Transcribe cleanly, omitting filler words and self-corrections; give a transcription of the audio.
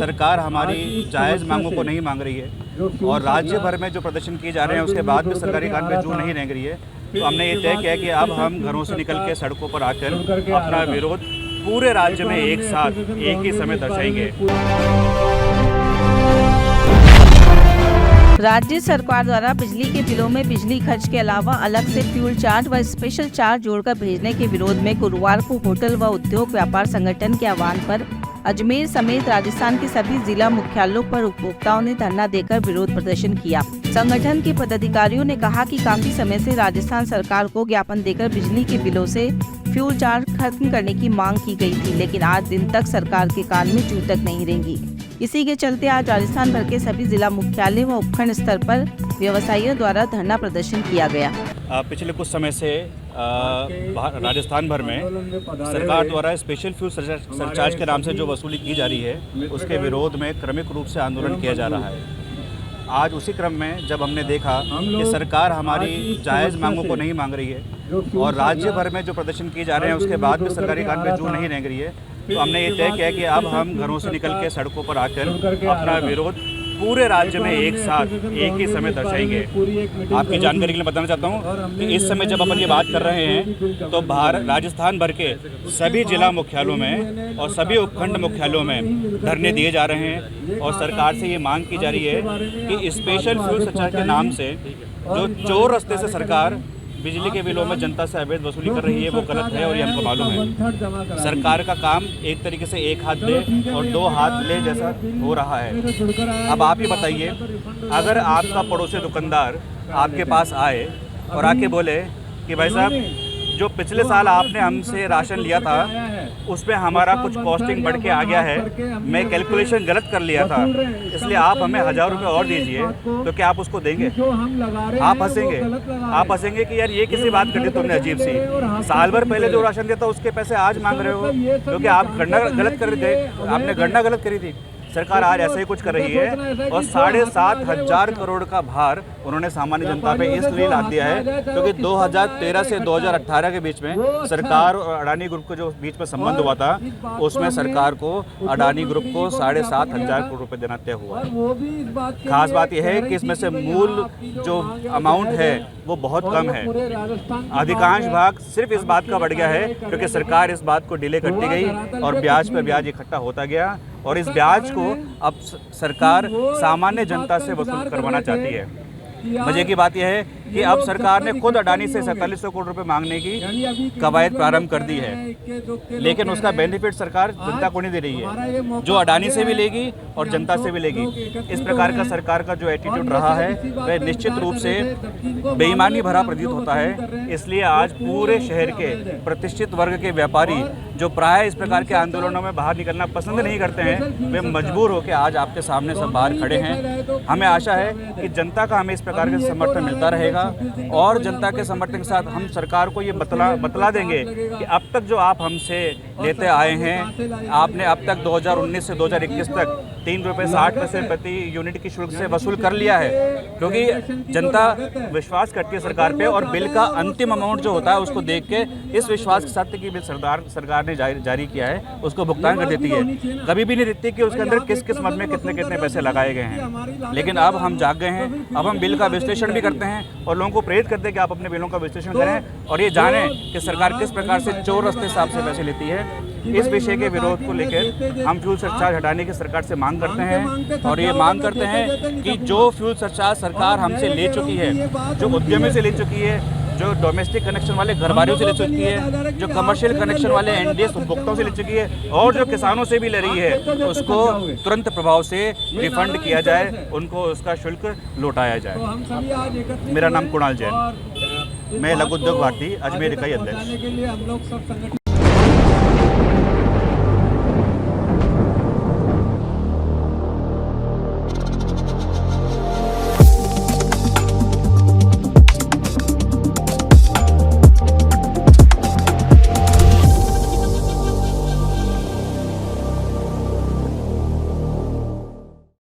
सरकार हमारी जायज़ मांगों को नहीं मांग रही है और राज्य भर में जो प्रदर्शन किए जा रहे हैं उसके बाद भी सरकारी काम पे जू नहीं रेंग रही है, तो हमने ये तय किया कि अब हम घरों से निकल के सड़कों पर आकर अपना विरोध पूरे राज्य में एक साथ एक ही समय दर्शाएंगे। राज्य सरकार द्वारा बिजली के बिलों में बिजली खर्च के अलावा अलग से फ्यूल चार्ज व स्पेशल चार्ज जोड़कर भेजने के विरोध में गुरुवार को होटल व उद्योग व्यापार संगठन के आह्वान पर अजमेर समेत राजस्थान के सभी जिला मुख्यालयों पर उपभोक्ताओं ने धरना देकर विरोध प्रदर्शन किया। संगठन के पदाधिकारियों ने कहा कि काफी समय से राजस्थान सरकार को ज्ञापन देकर बिजली के बिलों से फ्यूल चार्ज खत्म करने की मांग की गई थी, लेकिन आज दिन तक सरकार के कान में जू तक नहीं रेंगी। इसी के चलते आज राजस्थान भर के सभी जिला मुख्यालय व उपखंड स्तर पर व्यवसायियों द्वारा धरना प्रदर्शन किया गया। पिछले कुछ समय से राजस्थान भर में सरकार द्वारा स्पेशल फ्यूल सरचार्ज के नाम से जो वसूली की जा रही है उसके विरोध में क्रमिक रूप से आंदोलन किया जा रहा है। आज उसी क्रम में जब हमने देखा कि सरकार हमारी जायज़ मांगों को नहीं मांग रही है और राज्य भर में जो प्रदर्शन किए जा रहे हैं उसके बाद भी सरकारी काम पे जू नहीं रेंग रही है, तो हमने ये तय किया कि अब हम घरों से निकल के सड़कों पर आकर अपना विरोध पूरे राज्य में एक साथ एक ही समय दर्शाएंगे। आपकी जानकारी के लिए बताना चाहता हूँ कि इस समय जब अपन ये बात कर रहे हैं तो राजस्थान भर के सभी जिला मुख्यालयों में और सभी उपखंड मुख्यालयों में धरने दिए जा रहे हैं और सरकार से ये मांग की जा रही है कि स्पेशल फ्यूल सरचार्ज के नाम से जो चोर रास्ते से सरकार बिजली के बिलों में जनता से अवैध वसूली कर रही है वो गलत है और ये हमको मालूम है। सरकार का काम एक तरीके से एक हाथ दे और दो हाथ ले जैसा हो रहा है। अब आप ही बताइए, अगर आपका पड़ोसी दुकानदार आपके पास आए और आके बोले कि भाई साहब जो पिछले साल आपने हमसे राशन लिया था उसमें हमारा कुछ कॉस्टिंग बढ़ के आ गया है, मैं कैलकुलेशन गलत कर लिया था, इसलिए आप हमें 1000 रुपये और दीजिए, तो क्या आप उसको देंगे? आप हंसेंगे कि यार ये किसी बात कर दी तुमने अजीब सी। साल भर पहले जो राशन दिया था उसके पैसे आज मांग रहे हो क्योंकि आप गणना गलत कर थे, आपने गणना गलत करी थी। सरकार आज ऐसा ही कुछ कर रही है और 7,500 करोड़ का भार उन्होंने सामान्य जनता पे इसलिए लाद दिया है क्योंकि 2013 से 2018 के बीच में सरकार और अडानी ग्रुप के जो बीच में संबंध हुआ था उसमें सरकार को अडानी ग्रुप को 7,500 करोड़ रुपए देना तय हुआ है। खास बात यह है कि इसमें से मूल जो अमाउंट है वो बहुत कम है, अधिकांश भाग सिर्फ इस बात का बढ़ गया है क्योंकि सरकार इस बात को डिले करती गई और ब्याज पर ब्याज इकट्ठा होता गया और इस ब्याज को अब सरकार सामान्य जनता से वसूल करवाना चाहती है। मजे की बात यह है कि अब सरकार ने खुद अडानी से 4700 करोड़ रुपए मांगने की कवायद प्रारंभ कर दी है, लेकिन उसका बेनिफिट सरकार जनता को नहीं दे रही है, जो अडानी से भी लेगी और जनता से भी लेगी। इस प्रकार का सरकार का जो एटीट्यूड रहा है वह निश्चित रूप से बेईमानी भरा प्रतीत होता है। इसलिए आज पूरे शहर के प्रतिष्ठित वर्ग के व्यापारी जो प्राय इस प्रकार के आंदोलनों में बाहर निकलना पसंद नहीं करते हैं, वे मजबूर होकर आज आपके सामने सब बाहर खड़े हैं। हमें आशा है कि जनता का हमें इस प्रकार का समर्थन मिलता रहेगा और जनता के समर्थन के साथ हम सरकार को ये बतला देंगे कि अब तक जो आप हमसे लेते आए हैं, आपने अब तक 2019 से 2021 तक 3 रुपये 60 पैसे प्रति यूनिट की शुल्क से वसूल कर लिया है, क्योंकि जनता विश्वास करती है सरकार पे और बिल का अंतिम अमाउंट जो होता है उसको देख के इस विश्वास के साथ कि बिल सरकार ने जारी किया है उसको भुगतान कर देती है। कभी भी नहीं देखती कि उसके अंदर किस किस मद में कितने कितने पैसे लगाए गए हैं। लेकिन अब हम जाग गए हैं, अब हम बिल का विश्लेषण भी करते हैं और लोगों को प्रेरित करते हैं कि आप अपने बिलों का विश्लेषण करें और ये जानें कि सरकार किस प्रकार से चोर रास्ते हिसाब से पैसे लेती है। इस विषय के विरोध को लेकर हम फ्यूल सरचार्ज हटाने की सरकार से मांग करते हैं और ये मांग करते हैं कि जो फ्यूल सरचार्ज सरकार हमसे ले चुकी है, जो उद्यमी से ले चुकी है, जो डोमेस्टिक कनेक्शन वाले घरबारियों से ले चुकी है, जो कमर्शियल कनेक्शन वाले एनडीएस उपभोक्ताओं से ले चुकी है और जो किसानों से भी ले रही है, उसको तुरंत प्रभाव से रिफंड किया जाए, उनको उसका शुल्क लौटाया जाए। मेरा नाम कुणाल जैन, मैं लघु उद्योग भारती अजमेर इकाई अध्यक्ष।